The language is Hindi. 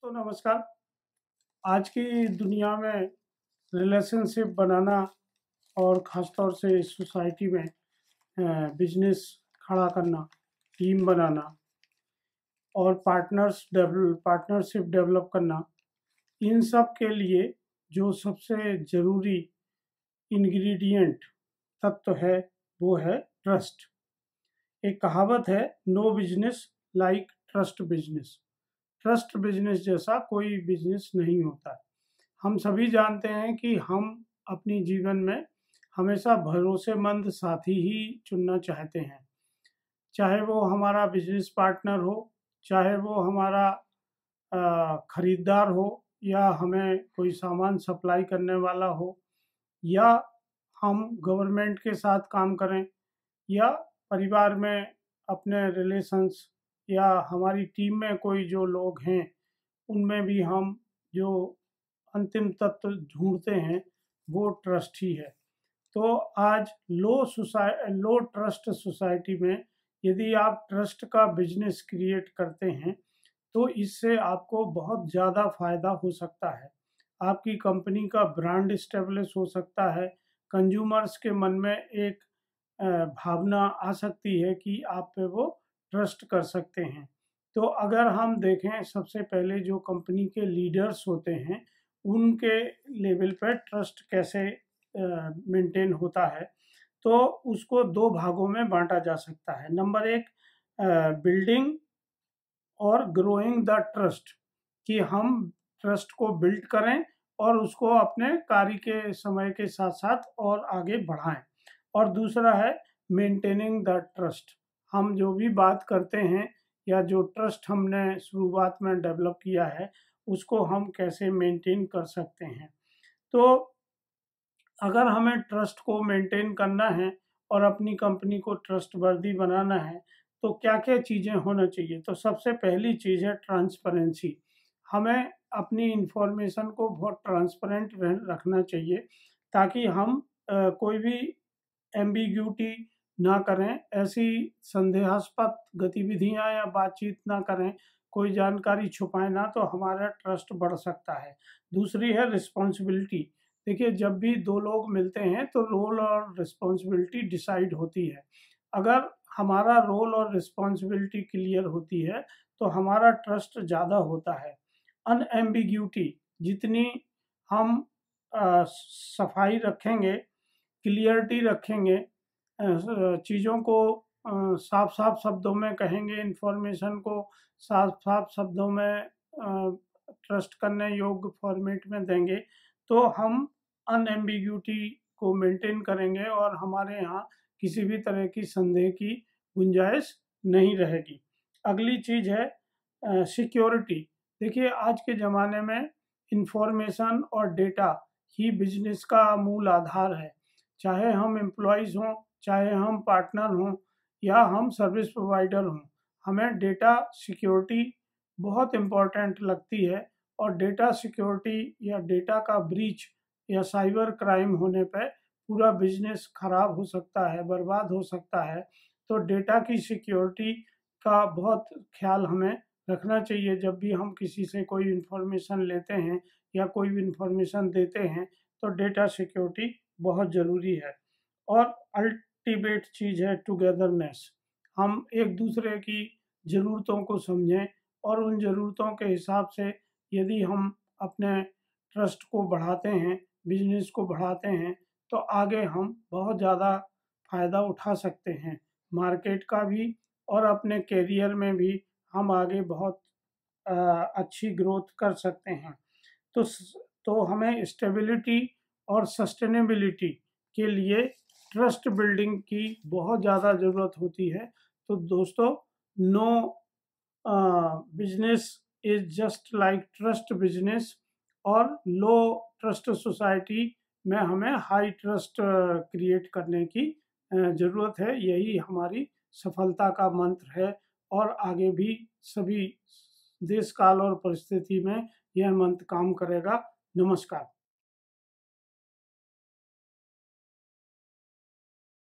दोस्तों नमस्कार। आज की दुनिया में रिलेशनशिप बनाना और ख़ासतौर से इस सोसाइटी में बिजनेस खड़ा करना, टीम बनाना और पार्टनरशिप डेवलप करना, इन सब के लिए जो सबसे ज़रूरी इंग्रेडिएंट तत्व है वो है ट्रस्ट। एक कहावत है, no business like trust business. Trust business जैसा कोई बिजनेस नहीं होता है। हम सभी जानते हैं कि हम अपनी जीवन में हमेशा भरोसेमंद साथी ही चुनना चाहते हैं, चाहे वो हमारा बिजनेस पार्टनर हो, चाहे वो हमारा खरीदार हो, या हमें कोई सामान सप्लाई करने वाला हो, या हम गवर्नमेंट के साथ काम करें, या परिवार में अपने रिलेशंस, या हमारी टीम में कोई जो लोग हैं उनमें भी हम जो अंतिम तत्व ढूंढते हैं वो ट्रस्ट ही है। तो आज लो ट्रस्ट सोसाइटी में यदि आप ट्रस्ट का बिजनेस क्रिएट करते हैं तो इससे आपको बहुत ज़्यादा फ़ायदा हो सकता है। आपकी कंपनी का ब्रांड इस्टेब्लिश हो सकता है, कंज्यूमर्स के मन में एक भावना आ सकती है कि आप पे वो ट्रस्ट कर सकते हैं। तो अगर हम देखें, सबसे पहले जो कंपनी के लीडर्स होते हैं उनके लेवल पर ट्रस्ट कैसे मेंटेन होता है, तो उसको दो भागों में बांटा जा सकता है। नंबर एक, बिल्डिंग और ग्रोइंग द ट्रस्ट, कि हम ट्रस्ट को बिल्ड करें और उसको अपने कार्य के समय के साथ साथ और आगे बढ़ाएं। और दूसरा है मेंटेनिंग द ट्रस्ट, हम जो भी बात करते हैं या जो ट्रस्ट हमने शुरुआत में डेवलप किया है उसको हम कैसे मेंटेन कर सकते हैं। तो अगर हमें ट्रस्ट को मेंटेन करना है और अपनी कंपनी को ट्रस्टवर्दी बनाना है तो क्या क्या चीज़ें होना चाहिए। तो सबसे पहली चीज़ है ट्रांसपेरेंसी। हमें अपनी इंफॉर्मेशन को बहुत ट्रांसपेरेंट रखना चाहिए ताकि हम कोई भी एम्बिग्यूटी ना करें, ऐसी संदेहास्पद गतिविधियां या बातचीत ना करें, कोई जानकारी छुपाए ना, तो हमारा ट्रस्ट बढ़ सकता है। दूसरी है रिस्पॉन्सिबिलिटी। देखिए, जब भी दो लोग मिलते हैं तो रोल और रिस्पॉन्सिबिलिटी डिसाइड होती है। अगर हमारा रोल और रिस्पॉन्सिबिलिटी क्लियर होती है तो हमारा ट्रस्ट ज़्यादा होता है। अनएम्बिग्यूटी, जितनी हम सफाई रखेंगे, क्लियरिटी रखेंगे, चीज़ों को साफ साफ शब्दों में कहेंगे, इंफॉर्मेशन को साफ साफ शब्दों में ट्रस्ट करने योग्य फॉर्मेट में देंगे, तो हम अनएम्बिग्यूटी को मेंटेन करेंगे और हमारे यहाँ किसी भी तरह की संदेह की गुंजाइश नहीं रहेगी। अगली चीज़ है सिक्योरिटी। देखिए, आज के ज़माने में इंफॉर्मेशन और डेटा ही बिजनेस का मूल आधार है। चाहे हम एम्प्लॉयज़ हों, चाहे हम पार्टनर हों, या हम सर्विस प्रोवाइडर हों, हमें डेटा सिक्योरिटी बहुत इम्पोर्टेंट लगती है। और डेटा सिक्योरिटी या डेटा का ब्रीच या साइबर क्राइम होने पे पूरा बिजनेस खराब हो सकता है, बर्बाद हो सकता है। तो डेटा की सिक्योरिटी का बहुत ख्याल हमें रखना चाहिए। जब भी हम किसी से कोई इन्फॉर्मेशन लेते हैं या कोई भी इन्फॉर्मेशन देते हैं तो डेटा सिक्योरिटी बहुत ज़रूरी है। और अल्टीमेट चीज़ है टुगेदरनेस। हम एक दूसरे की ज़रूरतों को समझें और उन ज़रूरतों के हिसाब से यदि हम अपने ट्रस्ट को बढ़ाते हैं, बिजनेस को बढ़ाते हैं, तो आगे हम बहुत ज़्यादा फ़ायदा उठा सकते हैं, मार्केट का भी और अपने करियर में भी हम आगे बहुत अच्छी ग्रोथ कर सकते हैं। तो हमें स्टेबिलिटी और सस्टेनेबिलिटी के लिए ट्रस्ट बिल्डिंग की बहुत ज़्यादा ज़रूरत होती है। तो दोस्तों, no business is just like trust business, और लो ट्रस्ट सोसाइटी में हमें हाई ट्रस्ट क्रिएट करने की ज़रूरत है। यही हमारी सफलता का मंत्र है और आगे भी सभी देश काल और परिस्थिति में यह मंत्र काम करेगा। नमस्कार।